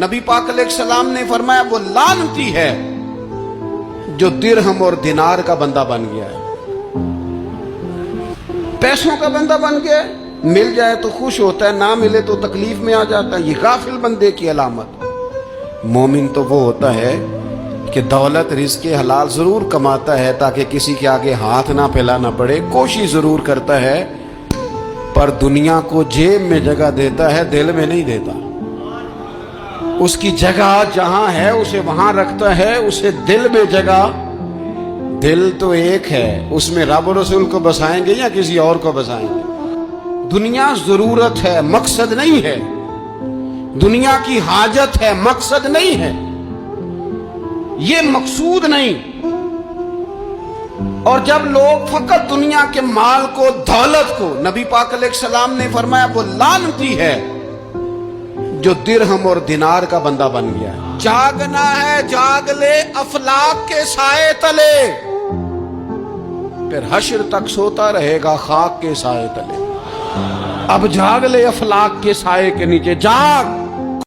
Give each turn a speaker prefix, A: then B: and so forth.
A: نبی پاک علیہ السلام نے فرمایا وہ لعنتی ہے جو درہم اور دینار کا بندہ بن گیا ہے، پیسوں کا بندہ بن گیا ہے، مل جائے تو خوش ہوتا ہے، نہ ملے تو تکلیف میں آ جاتا ہے۔ یہ غافل بندے کی علامت۔ مومن تو وہ ہوتا ہے کہ دولت رزق حلال ضرور کماتا ہے تاکہ کسی کے آگے ہاتھ نہ پھیلانا پڑے، کوشش ضرور کرتا ہے، پر دنیا کو جیب میں جگہ دیتا ہے، دل میں نہیں دیتا۔ اس کی جگہ جہاں ہے اسے وہاں رکھتا ہے، اسے دل میں جگہ۔ دل تو ایک ہے، اس میں رب و رسول کو بسائیں گے یا کسی اور کو بسائیں گے؟ دنیا ضرورت ہے، مقصد نہیں ہے۔ دنیا کی حاجت ہے، مقصد نہیں ہے، یہ مقصود نہیں۔ اور جب لوگ فقط دنیا کے مال کو، دولت کو، نبی پاک علیہ السلام نے فرمایا وہ لعنتی ہے جو درہم اور دینار کا بندہ بن گیا ہے۔ جاگنا ہے، جاگ لے افلاک کے سائے تلے، پھر حشر تک سوتا رہے گا خاک کے سائے تلے۔ اب جاگ لے افلاک کے سائے کے نیچے، جاگ۔